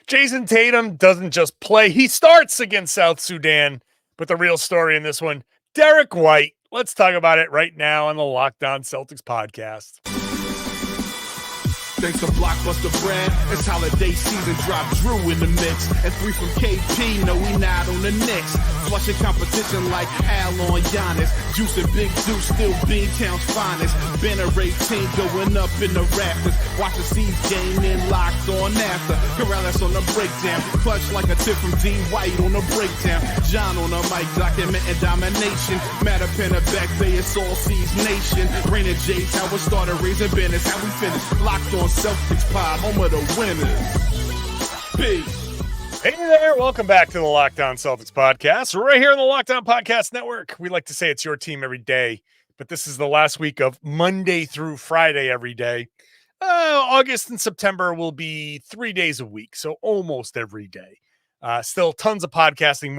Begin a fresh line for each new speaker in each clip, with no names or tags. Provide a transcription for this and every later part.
Jayson Tatum doesn't just play, he starts against South Sudan. But the real story in this one, Derrick White. Let's talk about it right now on the Locked On Celtics podcast.
Thanks to Blockbuster brand, it's holiday season. Drop Jrue in the mix, and 3 from KP. No, we not on the Knicks. Flushing competition like Al on Giannis. Juice and Big Juice, still Beantown's finest. Banner 18 going up in the rafters. Watch the C's game in Locked On after. Karalis on the breakdown, clutch like a tip from D. White on the breakdown. John on the mic, documenting domination. Matter pen a back bay, it's all C's nation. Rain and J's how we started, raising banners, how we finish. Locked On Celtics pod, home of the winners. Peace.
Hey there, welcome back to the Locked On Celtics podcast. We're right here on the Locked On Podcast Network. We like to say it's your team every day, but this is the last week of Monday through Friday every day. August and September will be 3 days a week, so almost every day. Still tons of podcasting,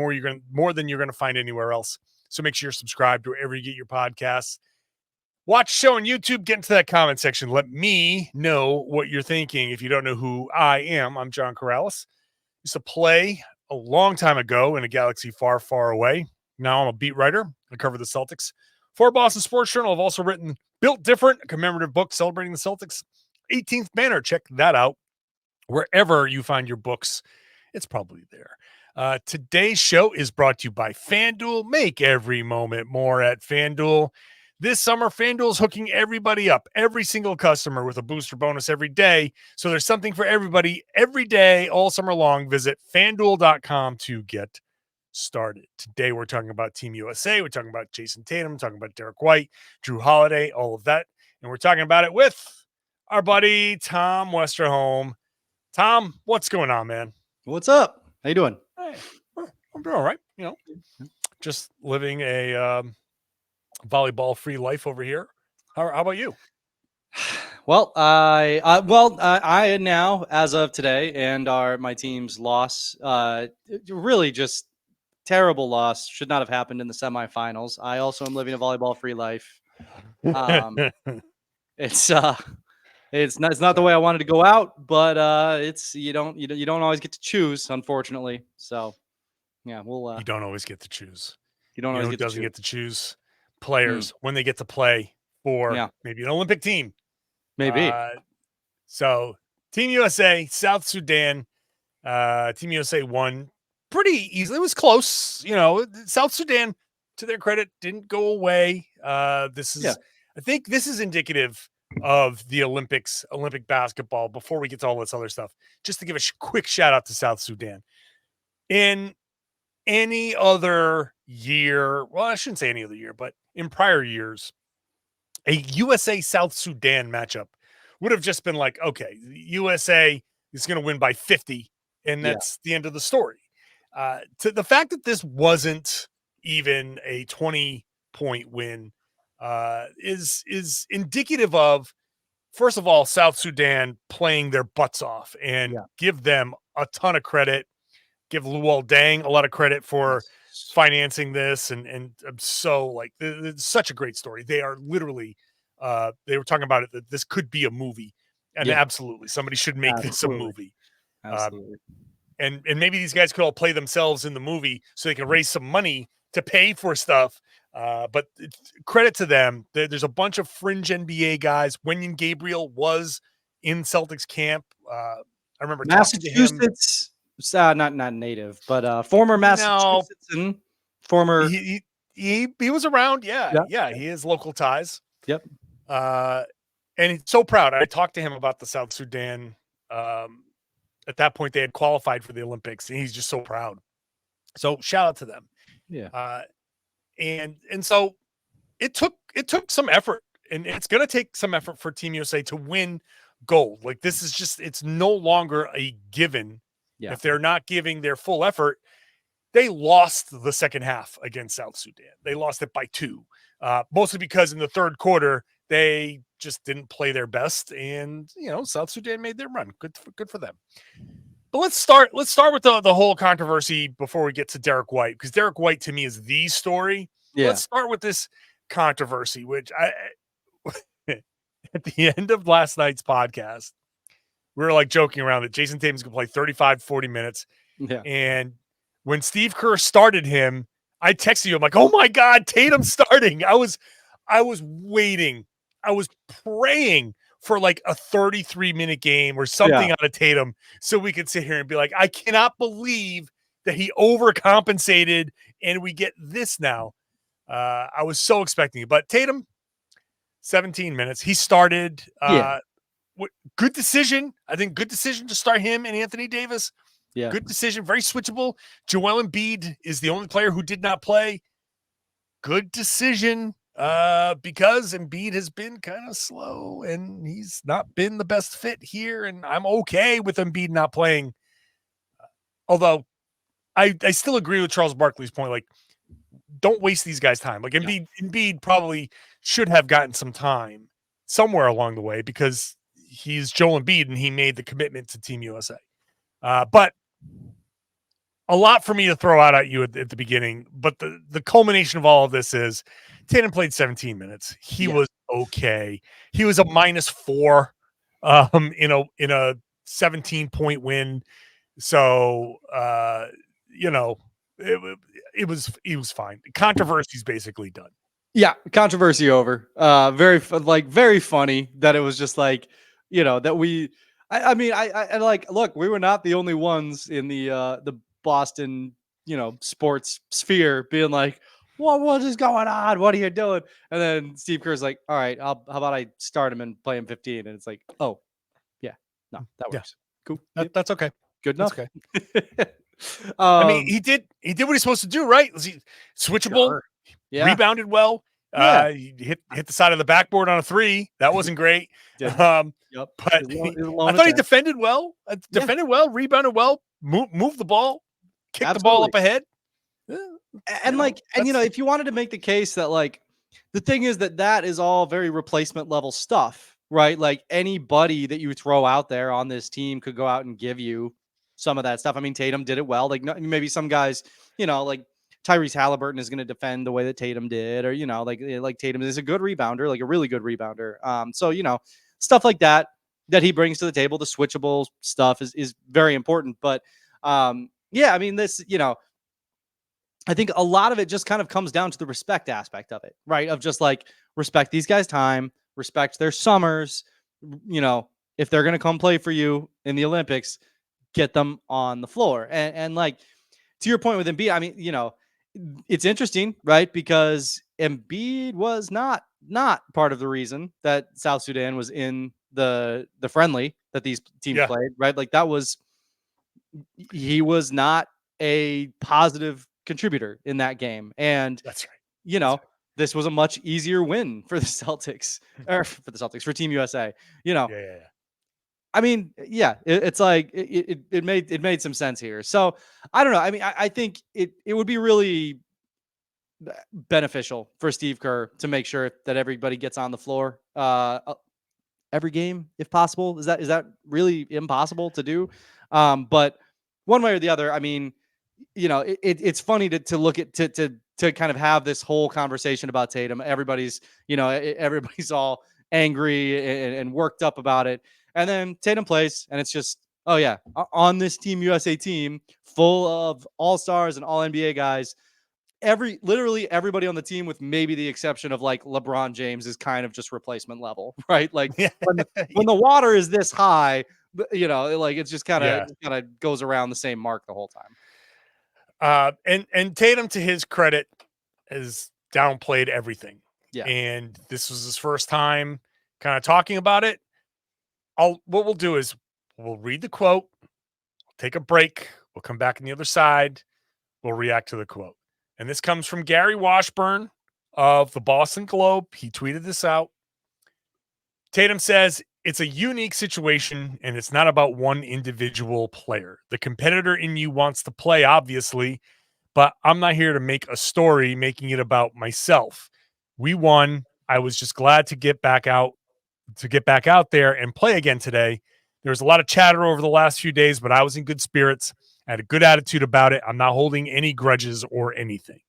more than you're gonna find anywhere else. So make sure you're subscribed wherever you get your podcasts. Watch the show on YouTube, get into that comment section. Let me know what you're thinking. If you don't know who I am, I'm John Karalis. Used to play a long time ago in a galaxy far, far away. Now I'm a beat writer. I cover the Celtics for Boston Sports Journal. I've also written Built Different, a commemorative book celebrating the Celtics' 18th banner. Check that out. Wherever you find your books, it's probably there. Today's show is brought to you by FanDuel. Make every moment more at FanDuel. This summer, FanDuel is hooking everybody up, every single customer, with a booster bonus every day. So there's something for everybody every day, all summer long. Visit FanDuel.com to get started. Today, we're talking about Team USA. We're talking about Jayson Tatum. We're talking about Derrick White, Jrue Holiday, all of that. And we're talking about it with our buddy, Tom Westerholm. Tom, what's going on, man?
What's up? How you doing?
Hey, I'm doing all right. You know, just living a volleyball-free life over here. How about you?
Well, I now, as of today, and my team's loss, really just terrible loss. Should not have happened in the semifinals. I also am living a volleyball-free life. It's not the way I wanted to go out, but it's you don't always get to choose, unfortunately. So yeah, we'll.
You don't always get to choose.
You don't always
get to choose players when they get to play for maybe an Olympic team.
Maybe.
So Team USA, South Sudan, Team USA won pretty easily. It was close. You know, South Sudan, to their credit, didn't go away. I think this is indicative of the Olympic basketball. Before we get to all this other stuff, just to give a quick shout out to South Sudan. In any other year, well, I shouldn't say any other year, but in prior years, a USA South Sudan matchup would have just been like, okay, the USA is going to win by 50, and that's the end of the story. To the fact that this wasn't even a 20-point win is indicative of, first of all, South Sudan playing their butts off, and give them a ton of credit. Give Luol Deng a lot of credit for financing this, and I'm so like, it's such a great story. They are literally, they were talking about it that this could be a movie, and absolutely somebody should make this a movie.
Absolutely.
And maybe these guys could all play themselves in the movie so they can raise some money to pay for stuff. But credit to them. There's a bunch of fringe NBA guys. Wenyen Gabriel was in Celtics camp. I remember
Massachusetts. Not native, but former Massachusetts and former.
He was around. Yeah. He has local ties.
Yep.
And he's so proud. I talked to him about the South Sudan. At that point, they had qualified for the Olympics, and he's just so proud. So shout out to them.
Yeah.
And so it took some effort, and it's going to take some effort for Team USA to win gold. Like, this is just, it's no longer a given.
Yeah.
If they're not giving their full effort. They lost the second half against South Sudan. They lost it by 2, mostly because in the third quarter, they just didn't play their best, and South Sudan made their run. Good for them. But let's start with the whole controversy before we get to Derrick White, because Derrick White to me is the story.
Yeah.
Let's start with this controversy, which at the end of last night's podcast, we were like joking around that Jayson Tatum's going to play 35, 40 minutes.
Yeah.
And when Steve Kerr started him, I texted you. I'm like, oh my God, Tatum's starting. I was waiting. I was praying for like a 33-minute game or something out of Tatum so we could sit here and be like, I cannot believe that he overcompensated and we get this now. I was so expecting it. But Tatum, 17 minutes. He started. Good decision. I think good decision to start him and Anthony Davis.
Yeah.
Good decision. Very switchable. Joel Embiid is the only player who did not play. Good decision. Because Embiid has been kind of slow and he's not been the best fit here, and I'm okay with Embiid not playing. Although I still agree with Charles Barkley's point. Like, don't waste these guys' time. Like Embiid probably should have gotten some time somewhere along the way because he's Joel Embiid and he made the commitment to Team USA. But a lot for me to throw out at you at the beginning, but the culmination of all of this is Tatum played 17 minutes. He was okay. He was a -4 in a 17-point win. So it was fine. Controversy's basically done.
Yeah, controversy over. Very funny that it was just like, that we. I mean, I like. Look, we were not the only ones in the Boston, sports sphere being like, what is going on? What are you doing? And then Steve Kerr's like, all right, how about I start him and play him 15? And it's like, oh, yeah, no, that works. Cool.
That's okay.
Good enough.
That's okay. I mean, he did what he's supposed to do, right? He switchable,
Sure. Yeah.
rebounded well. He hit the side of the backboard on a 3. That wasn't great.
Yep.
But I thought he defended well. Rebounded well, moved the ball, kicked the ball up ahead.
And if you wanted to make the case that like the thing is that is all very replacement level stuff, right? Like anybody that you throw out there on this team could go out and give you some of that stuff. I mean, Tatum did it well. Like maybe some guys, like Tyrese Halliburton is going to defend the way that Tatum did, or like Tatum is a good rebounder, like a really good rebounder. So stuff like that he brings to the table, the switchable stuff is very important. But I mean this, I think a lot of it just kind of comes down to the respect aspect of it, right? Of just like respect these guys' time, respect their summers. If they're going to come play for you in the Olympics, get them on the floor. And like to your point with Embiid, I mean, it's interesting, right? Because Embiid was not part of the reason that South Sudan was in the friendly that these teams played, right? Like he was not a positive contributor in that game. And
that's right.
This was a much easier win for the Celtics for Team USA. I mean, it's like it made some sense here. So I don't know. I mean, I think it would be really beneficial for Steve Kerr to make sure that everybody gets on the floor every game if possible. Is that really impossible to do? But one way or the other, I mean, it's funny to look at to kind of have this whole conversation about Tatum. Everybody's all angry and worked up about it. And then Tatum plays, and it's just, oh yeah, on this Team USA team full of all-stars and all-NBA guys, literally everybody on the team, with maybe the exception of like LeBron James, is kind of just replacement level, right? Like when the water is this high, like it's just kind of goes around the same mark the whole time.
And Tatum, to his credit, has downplayed everything.
Yeah.
And this was his first time kind of talking about it. What we'll do is we'll read the quote, take a break, we'll come back on the other side, we'll react to the quote. And this comes from Gary Washburn of the Boston Globe. He tweeted this out. Tatum says, "It's a unique situation, and it's not about one individual player. The competitor in you wants to play, obviously, but I'm not here to make a story making it about myself. We won. I was just glad to get back out there and play again today. There was a lot of chatter over the last few days, but I was in good spirits. I had a good attitude about it. I'm not holding any grudges or anything."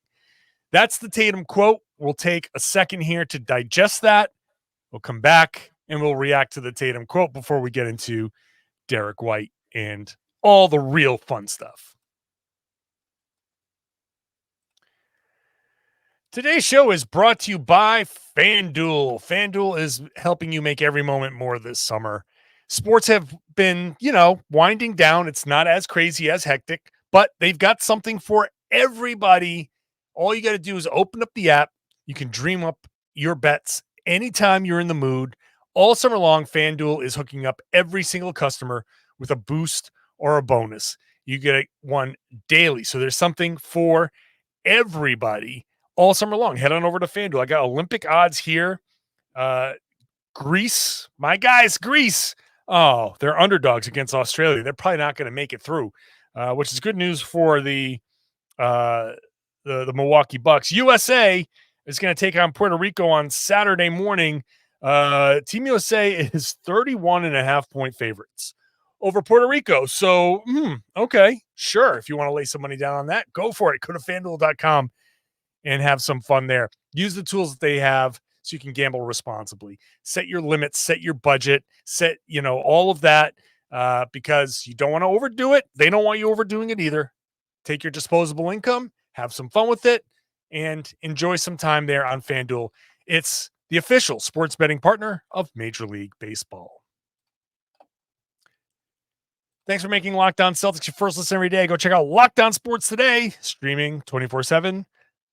That's the Tatum quote. We'll take a second here to digest that. We'll come back and we'll react to the Tatum quote before we get into Derrick White, and all the real fun stuff. Today's show is brought to you by FanDuel. FanDuel is helping you make every moment more this summer. Sports have been, winding down. It's not as crazy, as hectic, but they've got something for everybody. All you got to do is open up the app. You can dream up your bets anytime you're in the mood. All summer long, FanDuel is hooking up every single customer with a boost or a bonus. You get one daily. So there's something for everybody all summer long. Head on over to FanDuel. I got Olympic odds here. Greece, my guys, Greece. Oh, they're underdogs against Australia. They're probably not going to make it through, which is good news for the Milwaukee Bucks. USA is going to take on Puerto Rico on Saturday morning. Team USA is 31.5-point favorites over Puerto Rico. So, okay, sure. If you want to lay some money down on that, go for it. Go to FanDuel.com and have some fun there. Use the tools that they have so you can gamble responsibly. Set your limits, set your budget, set, all of that because you don't want to overdo it. They don't want you overdoing it either. Take your disposable income, have some fun with it, and enjoy some time there on FanDuel. It's the official sports betting partner of Major League Baseball. Thanks for making Locked On Celtics your first listen every day. Go check out Locked On Sports today, streaming 24/7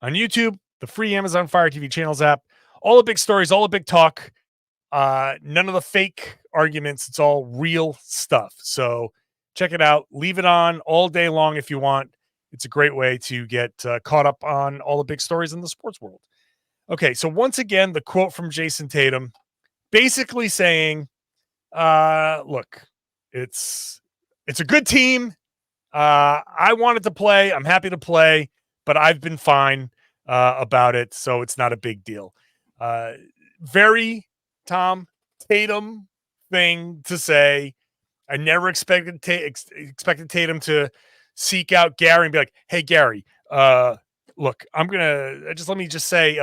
on YouTube, the free Amazon Fire TV channels app. All the big stories, all the big talk, none of the fake arguments. It's all real stuff. So check it out. Leave it on all day long if you want. It's a great way to get caught up on all the big stories in the sports world. Okay, so once again, the quote from Jayson Tatum, basically saying, look, it's a good team. I wanted to play. I'm happy to play, but I've been fine about it, so it's not a big deal. Very Tom Tatum thing to say. I never expected Tatum to seek out Gary and be like, "Hey, Gary, look, let me just say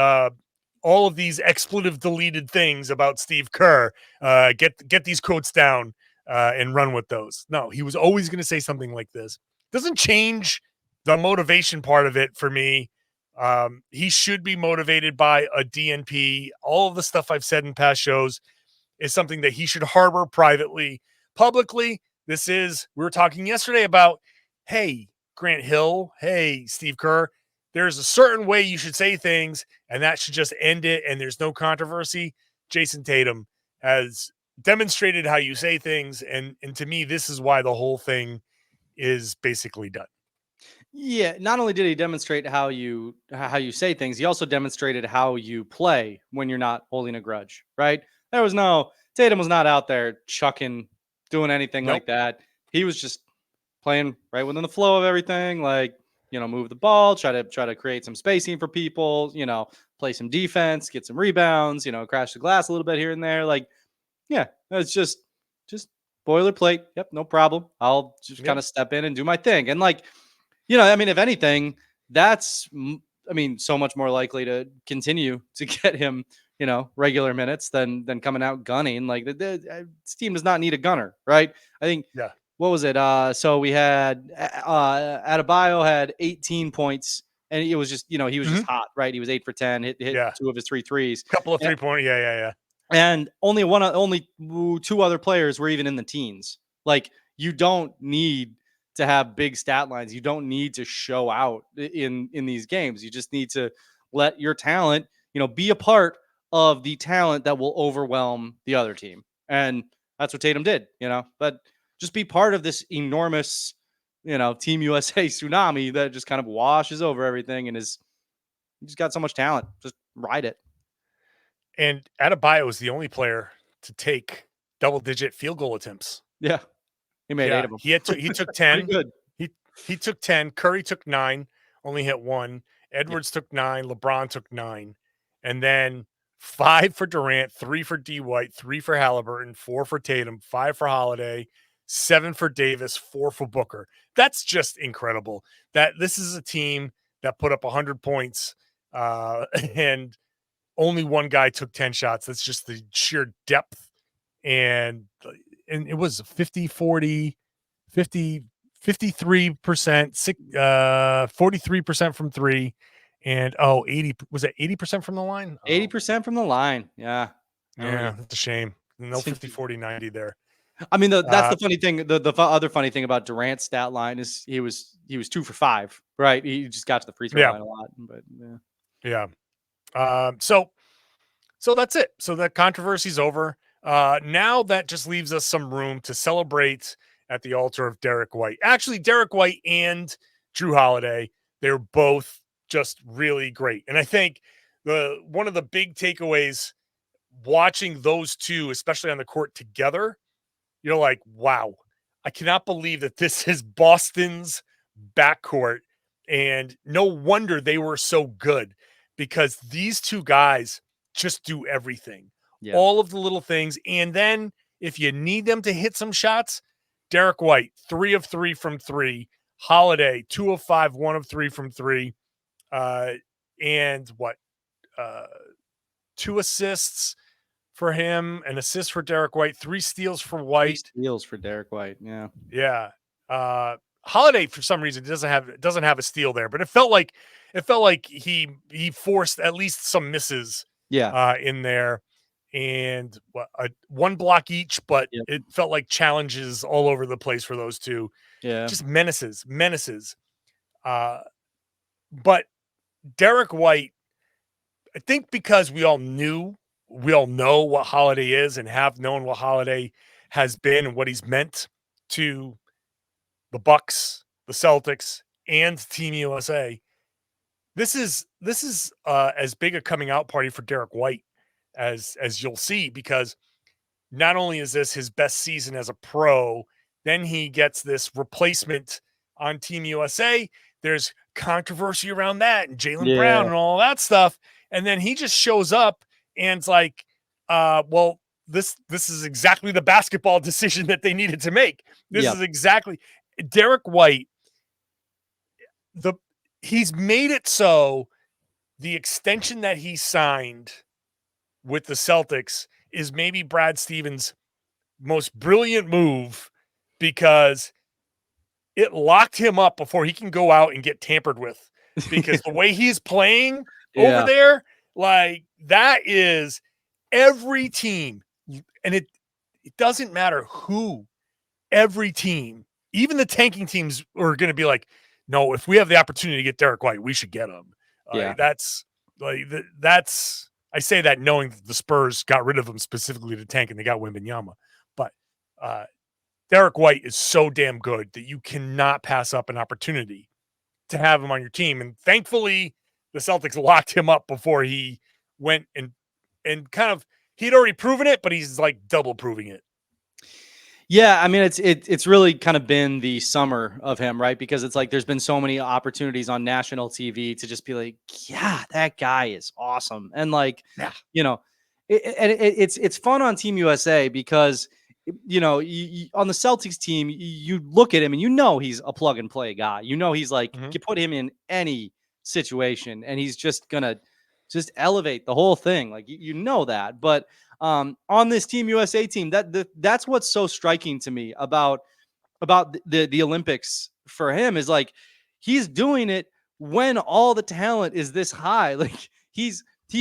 all of these expletive deleted things about Steve Kerr. Get these quotes down and run with those." No, he was always going to say something like this. Doesn't change the motivation part of it for me. He should be motivated by a DNP. All of the stuff I've said in past shows is something that he should harbor privately. Publicly, we were talking yesterday about, hey, Grant Hill, hey, Steve Kerr, there's a certain way you should say things, and that should just end it, and there's no controversy. Jayson Tatum has demonstrated how you say things, and to me, this is why the whole thing is basically done.
Yeah, not only did he demonstrate how you say things, he also demonstrated how you play when you're not holding a grudge, right? Tatum was not out there chucking, doing anything like that. He was just playing right within the flow of everything, move the ball, try to create some spacing for people, play some defense, get some rebounds, crash the glass a little bit here and there. It's just boilerplate. Yep, no problem. I'll just kind of step in and do my thing. And if anything, that's, so much more likely to continue to get him, regular minutes than coming out gunning. This team does not need a gunner, right? I think, what was it? So we had Adebayo had 18 points, and it was just, he was just hot, right? He was 8 for 10, hit 2 of his 3 threes.
Couple of 3-point. Yeah.
And only 2 other players were even in the teens. You don't need to have big stat lines. You don't need to show out in these games. You just need to let your talent, be a part of the talent that will overwhelm the other team. And that's what Tatum did, but just be part of this enormous, Team USA tsunami that just kind of washes over everything and he's got so much talent. Just ride it.
And Adebayo was the only player to take double-digit field goal attempts.
Yeah. He made 8 of them.
He took 10.
Pretty good.
He took 10. Curry took 9, only hit 1. Edwards took 9. LeBron took 9. And then 5 for Durant, 3 for D. White, 3 for Halliburton, 4 for Tatum, 5 for Holiday, 7 for Davis, 4 for Booker. That's just incredible. That this is a team that put up 100 points and only one guy took 10 shots. That's just the sheer depth and and it was 50, 40, 50, 53%, 43% from three, and 80, was it 80% from the line?
80% from the line. Yeah.
Yeah, that's a shame. No 50, 40, 90 there.
I mean, that's the funny thing. The other funny thing about Durant's stat line is he was 2 for 5, right? He just got to the free throw line a lot, but
yeah. So that's it. So the controversy's over. Now that just leaves us some room to celebrate at the altar of Derrick White. Actually, Derrick White and Jrue Holiday, they're both just really great. And I think one of the big takeaways watching those two, especially on the court together, you're like, wow, I cannot believe that this is Boston's backcourt. And no wonder they were so good, because these two guys just do everything, all of the little things. And then if you need them to hit some shots, Derrick White, 3 of 3 from 3, Holiday, 2 of 5, 1 of 3 from 3. And 2 assists for him, an assist for Derrick White, 3 steals for White.
3 steals for Derrick White. Yeah.
Yeah. Holiday, for some reason, doesn't have a steal there, but it felt like he forced at least some misses in there, and one block each, but it felt like challenges all over the place for those two.
Yeah.
Just menaces. But Derrick White, I think because we all know what Holiday is and have known what Holiday has been and what he's meant to the Bucks, the Celtics, and Team USA. This is as big a coming out party for Derrick White as you'll see, because not only is this his best season as a pro, then he gets this replacement on Team USA. There's controversy around that and Jaylen Brown and all that stuff. And then he just shows up and it's like, well, this is exactly the basketball decision that they needed to make. This is exactly Derrick White. He's made it so the extension that he signed with the Celtics is maybe Brad Stevens' most brilliant move, because it locked him up before he can go out and get tampered with, because the way he's playing over there, like, that is every team. And it doesn't matter who, every team, even the tanking teams, are going to be like, no, if we have the opportunity to get Derrick White, we should get him. That's I say that knowing that the Spurs got rid of him specifically to tank and they got Wembanyama. But Derrick White is so damn good that you cannot pass up an opportunity to have him on your team. And thankfully, the Celtics locked him up before he went and kind of, he'd already proven it, but he's like double proving it.
Yeah, I mean, it's really kind of been the summer of him, right? Because it's like there's been so many opportunities on national TV to just be like, yeah, that guy is awesome, and like, you know, it's fun on Team USA because, you know, on the Celtics team, you look at him and you know he's a plug and play guy. You know he's like, you put him in any situation and he's just gonna just elevate the whole thing. Like, you know that, but. On this Team USA team, that's what's so striking to me about the Olympics for him, is like, he's doing it when all the talent is this high. Like, he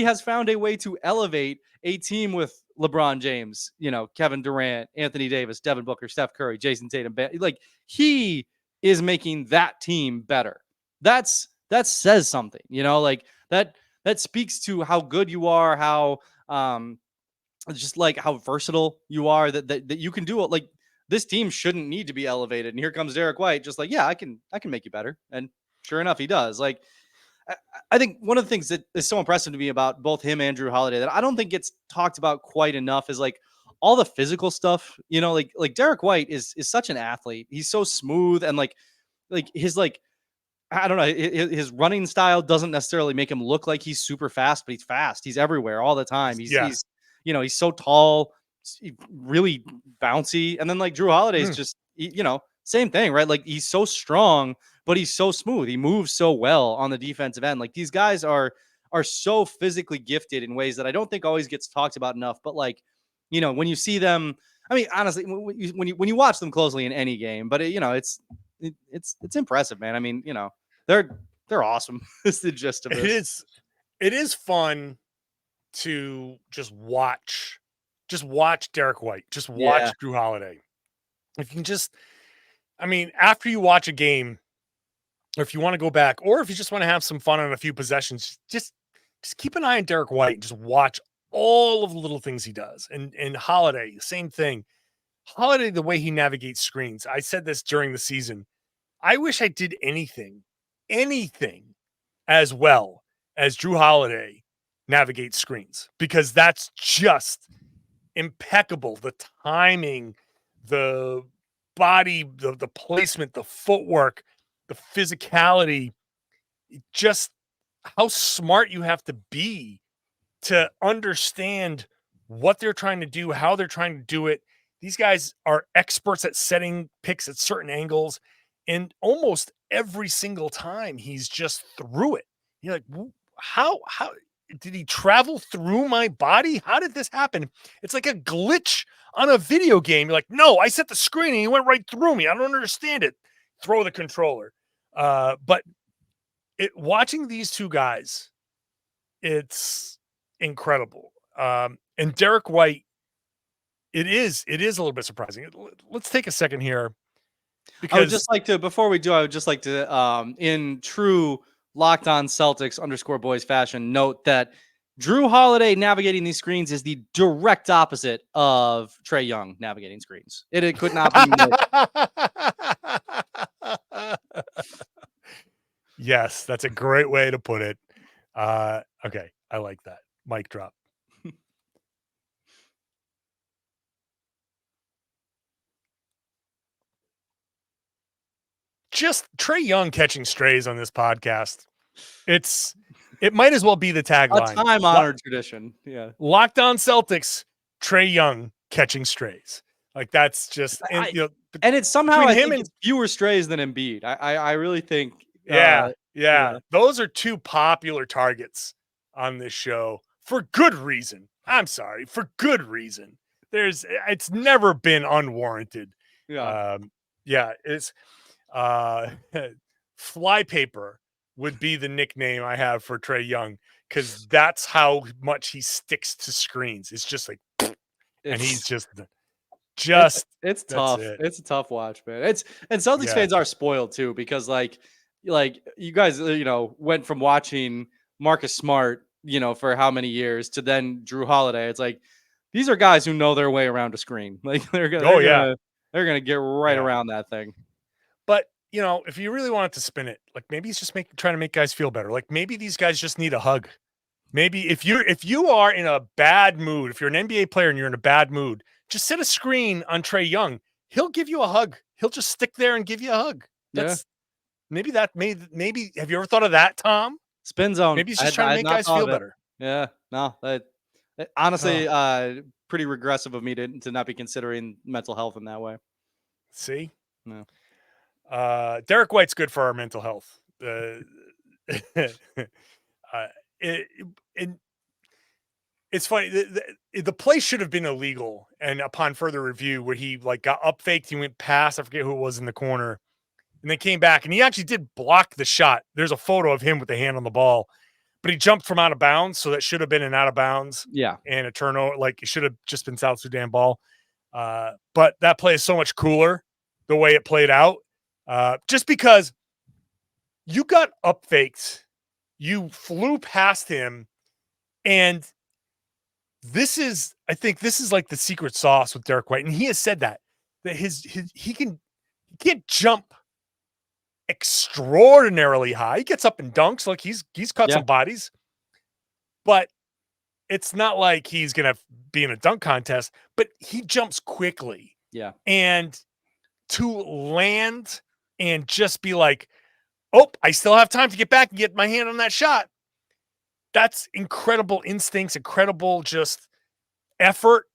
has found a way to elevate a team with LeBron James, you know, Kevin Durant, Anthony Davis, Devin Booker, Steph Curry, Jayson Tatum. Like, he is making that team better. That says something, you know, like that speaks to how good you are, how just like how versatile you are, that you can do it. Like, this team shouldn't need to be elevated. And here comes Derrick White, just like, yeah, I can make you better. And sure enough, he does. Like, I think one of the things that is so impressive to me about both him and Jrue Holiday that I don't think gets talked about quite enough is like all the physical stuff, you know, like Derrick White is such an athlete. He's so smooth, and like his, like, I don't know, his running style doesn't necessarily make him look like he's super fast, but he's fast. He's everywhere all the time. He's you know, he's so tall, really bouncy. And then like Jrue Holiday is just, you know, same thing, right? Like, he's so strong, but he's so smooth. He moves so well on the defensive end. Like, these guys are so physically gifted in ways that I don't think always gets talked about enough. But like, you know, when you see them, I mean, honestly, when you watch them closely in any game, but it's impressive, man. I mean, they're awesome. It's the gist of this.
It is fun to just watch Derrick White, just watch
Yeah.
Jrue Holiday. If you can just, I mean, after you watch a game, or if you want to go back, or if you just want to have some fun on a few possessions, just keep an eye on Derrick White and just watch all of the little things he does. And Holiday, same thing. Holiday, the way he navigates screens. I said this during the season. I wish I did anything as well as Jrue Holiday navigates screens, because that's just impeccable. The timing, the body, the placement, the footwork, the physicality, just how smart you have to be to understand what they're trying to do, how they're trying to do it. These guys are experts at setting picks at certain angles, and almost every single time he's just through it. You're like, how did he travel through my body? How did this happen? It's like a glitch on a video game. You're like, no, I set the screen and he went right through me. I don't understand it. Throw the controller. But watching these two guys, it's incredible. And Derrick White, it is a little bit surprising. Let's take a second here. Because
I would just like to, before we do, I would just like to, in true Locked On Celtics _boys fashion, note that Jrue Holiday navigating these screens is the direct opposite of Trae Young navigating screens. It could not be more.
Yes, that's a great way to put it. Okay, I like that. Mic drop. Just Trae Young catching strays on this podcast. It might as well be the tagline.
A time-honored tradition. Yeah.
Locked On Celtics, Trae Young catching strays. Like, that's just, and
it's somehow
him
it's fewer strays than Embiid. I really think.
Yeah. Those are two popular targets on this show for good reason. I'm sorry, for good reason. It's never been unwarranted.
Yeah.
It's Flypaper would be the nickname I have for Trae Young, because that's how much he sticks to screens. It's just like, and he's just
it's tough. It's a tough watch, man. And Celtics fans are spoiled too, because like you guys, went from watching Marcus Smart, for how many years, to then Jrue Holiday. It's like, these are guys who know their way around a screen. Like they're gonna get right around that thing.
But if you really wanted to spin it, like, maybe he's just trying to make guys feel better. Like, maybe these guys just need a hug. Maybe if you are in a bad mood, if you're an NBA player and you're in a bad mood, just set a screen on Trae Young. He'll give you a hug. He'll just stick there and give you a hug. Maybe have you ever thought of that, Tom?
Spin zone.
Maybe he's just trying to make guys feel better.
Yeah. No, honestly, pretty regressive of me to not be considering mental health in that way.
See?
No.
Derrick White's good for our mental health. It's funny. The play should have been illegal, and upon further review, where he got up faked, he went past, I forget who it was in the corner, and then came back, and he actually did block the shot. There's a photo of him with the hand on the ball, but he jumped from out of bounds, so that should have been an out of bounds.
Yeah,
and a turnover. Like, it should have just been South Sudan ball. But that play is so much cooler the way it played out. Just because you got up faked, you flew past him, and I think this is like the secret sauce with Derrick White, and he has said that he can't jump extraordinarily high. He gets up and dunks, like he's caught some bodies, but it's not like he's gonna be in a dunk contest. But he jumps quickly, and to land and just be like, oh, I still have time to get back and get my hand on that shot. That's incredible instincts, incredible just effort.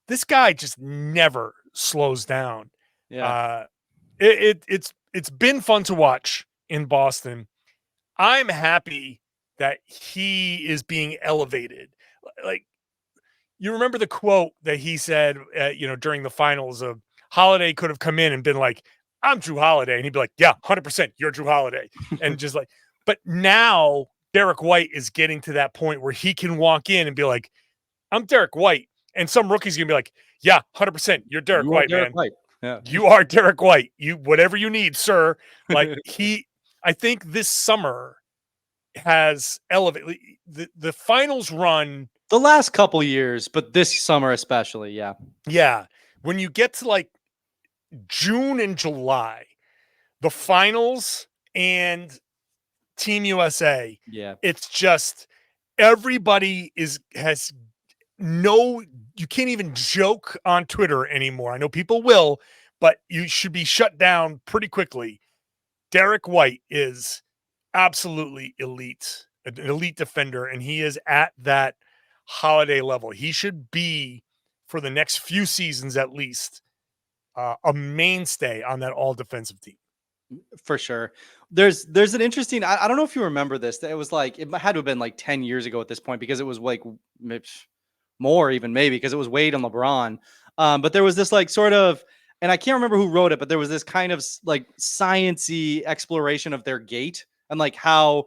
This guy just never slows down.
Yeah.
It's been fun to watch in Boston. I'm happy that he is being elevated. Like, you remember the quote that he said, during the finals of Holiday could have come in and been like, I'm Jrue Holiday. And he'd be like, yeah, 100%, you're Jrue Holiday. And just like, but now Derrick White is getting to that point where he can walk in and be like, I'm Derrick White. And some rookie's going to be like, yeah, 100%, you're Derrick White,
Derrick
man.
White. Yeah.
You are Derrick White. You, whatever you need, sir. Like I think this summer has elevated the finals run.
The last couple years, but this summer especially, yeah.
Yeah. When you get to like June and July, the finals and Team USA, it's just everybody has you can't even joke on Twitter anymore. I know people will, but you should be shut down pretty quickly. Derrick White is absolutely elite, an elite defender, and he is at that Holiday level. He should be, for the next few seasons at least, a mainstay on that all defensive team.
For sure. There's an interesting, I don't know if you remember this. It was like, it had to have been like 10 years ago at this point, because it was like more even maybe, because it was Wade and LeBron. But there was this like sort of, and I can't remember who wrote it, but there was this kind of like sciencey exploration of their gait and like how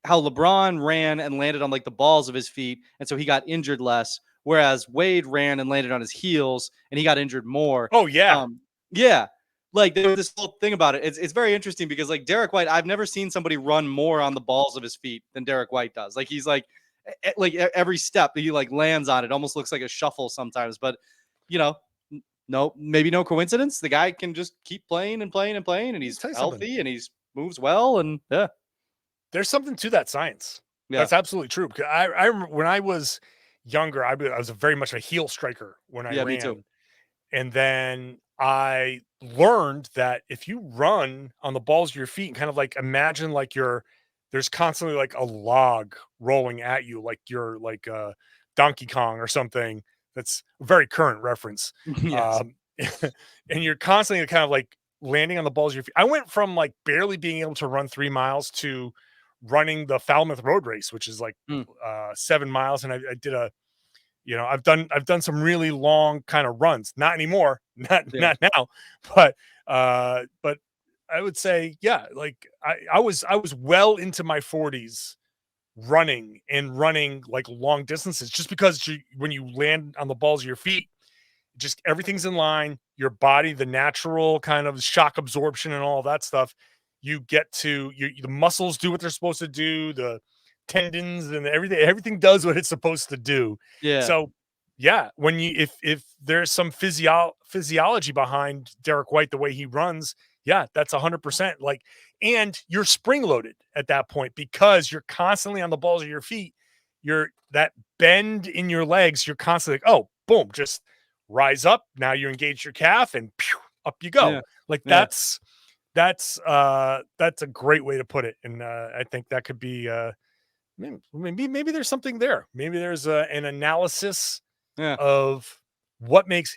LeBron ran and landed on like the balls of his feet. And so he got injured less. Whereas Wade ran and landed on his heels and he got injured more.
Oh yeah.
Yeah. Like there was this whole thing about it. It's very interesting because like Derrick White, I've never seen somebody run more on the balls of his feet than Derrick White does. Like he's like every step that he like lands on, it almost looks like a shuffle sometimes. But no, maybe no coincidence. The guy can just keep playing and playing and playing, and he's healthy and he's moves well. And yeah,
there's something to that science. Yeah. That's absolutely true. I remember when I was younger, I was very much a heel striker when I ran.
Me too.
And then I learned that if you run on the balls of your feet and kind of like imagine like there's constantly like a log rolling at you, like you're like Donkey Kong or something. That's a very current reference.
Yes.
And you're constantly kind of like landing on the balls of your feet. I went from like barely being able to run 3 miles to running the Falmouth Road Race, which is like 7 miles. And I did I've done some really long kind of runs, not anymore, not now, but I would say, yeah, like I was well into my 40s running like long distances, just because when you land on the balls of your feet, just everything's in line, your body, the natural kind of shock absorption and all that stuff. You get to the muscles do what they're supposed to do, the tendons and everything does what it's supposed to do.
Yeah.
So yeah, when if there's some physiology behind Derrick White, the way he runs, yeah, that's 100%. Like, and you're spring loaded at that point because you're constantly on the balls of your feet. You're that bend in your legs. You're constantly like, oh, boom, just rise up. Now you engage your calf and pew, up you go. Yeah. Like that's a great way to put it. And I think that could be maybe there's something there. Maybe there's an analysis of what makes,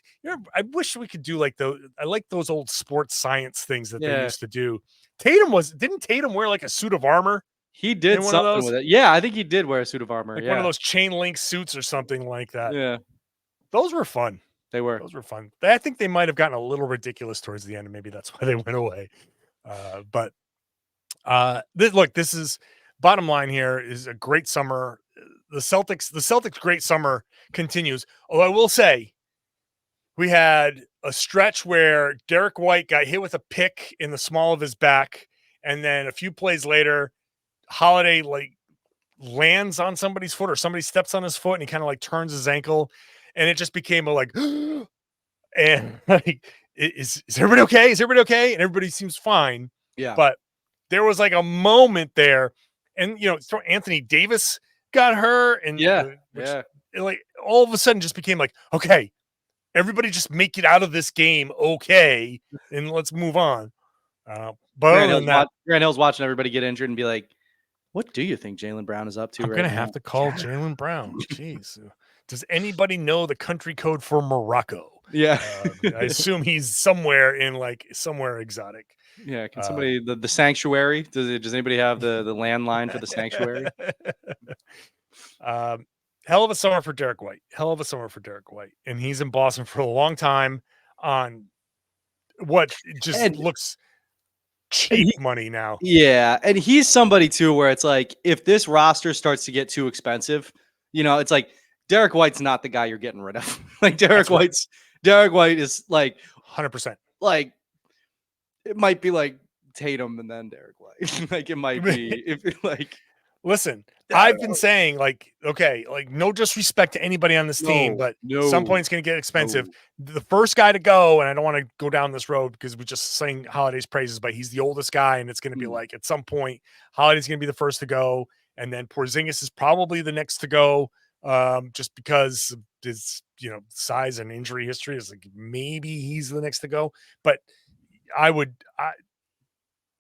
I wish we could do like I like those old sports science things that they used to do. Didn't Tatum wear like a suit of armor?
He did something with it. Yeah, I think he did wear a suit of armor.
Like one of those chain link suits or something like that.
Yeah.
Those were fun.
Those
were fun. I think they might have gotten a little ridiculous towards the end, and maybe that's why they went away. This is bottom line here is a great summer. The Celtics great summer continues. Although I will say we had a stretch where Derrick White got hit with a pick in the small of his back, and then a few plays later, Holiday like lands on somebody's foot or somebody steps on his foot and he kind of like turns his ankle, and it just became a like and like is everybody okay? Is everybody okay? And everybody seems fine.
Yeah.
But there was like a moment there, and Anthony Davis got hurt, and like all of a sudden just became like, okay, everybody just make it out of this game, okay, and let's move on. But
Grant Hill's watching everybody get injured and be like, what do you think Jaylen Brown is up to?
I'm gonna have to call Jaylen Brown. Jeez, does anybody know the country code for Morocco?
Yeah,
I assume he's somewhere exotic.
Yeah, can somebody the sanctuary? Does anybody have the landline for the sanctuary?
hell of a summer for Derrick White. Hell of a summer for Derrick White. And he's in Boston for a long time on what just looks cheap money now.
Yeah. And he's somebody too, where it's like, if this roster starts to get too expensive, it's like Derrick White's not the guy you're getting rid of. Like Derrick White is like
100%.
Like it might be like Tatum and then Derrick White. Like it might be if like
listen, I've been saying like, okay, like no disrespect to anybody on this team, but some point it's going to get expensive. The first guy to go, and I don't want to go down this road because we just sang Holiday's praises, but he's the oldest guy, and it's going to be like at some point Holiday's going to be the first to go, and then Porzingis is probably the next to go, just because of his size and injury history. Is like maybe he's the next to go, but I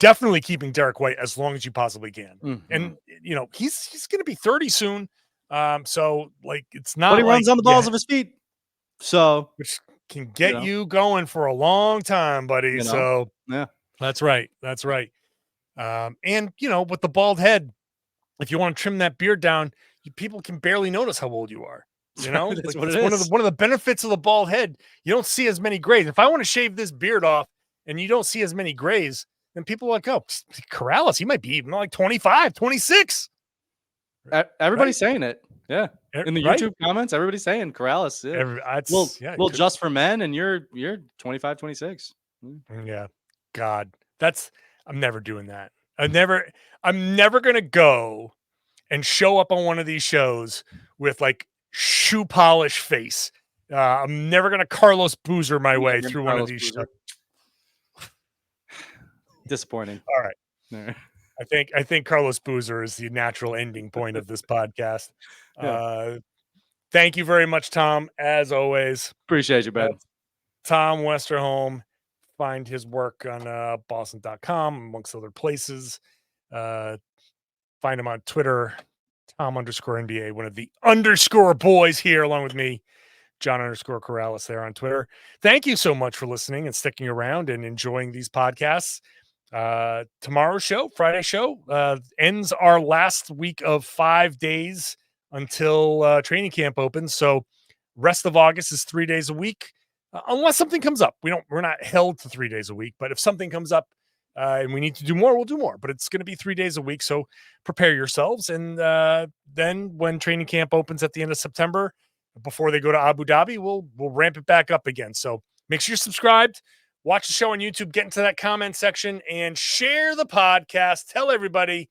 definitely keeping Derrick White as long as you possibly can.
Mm-hmm.
And, he's going to be 30 soon. So like, it's not,
but he runs on the balls of his feet. So
which can get you going for a long time, buddy. So
yeah,
that's right. That's right. And with the bald head, if you want to trim that beard down, people can barely notice how old you are.
That's what it
is. One of the benefits of the bald head. You don't see as many grays. If I want to shave this beard off and you don't see as many grays, then people are like, oh, Karalis, he might be even like 25, 26.
Everybody's saying it. Yeah. In the YouTube comments, everybody's saying Karalis. Yeah. Well, just for men, and you're 25, 26.
Yeah. God, I'm never doing that. I'm never going to go and show up on one of these shows with like shoe polish face. I'm never going to Carlos Boozer my way through one of these shows.
Disappointing.
All right. I think Carlos Boozer is the natural ending point of this podcast. Thank you very much, Tom, as always.
Appreciate you, Ben.
Tom Westerholm. Find his work on Boston.com, amongst other places. Find him on Twitter, Tom_NBA, one of the underscore boys here, along with me, John_Karalis there on Twitter. Thank you so much for listening and sticking around and enjoying these podcasts. Tomorrow's show, Friday show, ends our last week of 5 days until training camp opens. So rest of August is 3 days a week, unless something comes up. We're not held to 3 days a week, but if something comes up and we need to do more, we'll do more. But it's going to be 3 days a week. So prepare yourselves. And then when training camp opens at the end of September, before they go to Abu Dhabi, we'll ramp it back up again. So make sure you're subscribed. Watch the show on YouTube, get into that comment section, and share the podcast. Tell everybody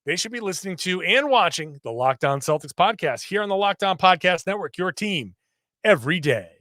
they should be listening to and watching the Locked On Celtics podcast here on the Locked On Podcast Network, your team every day.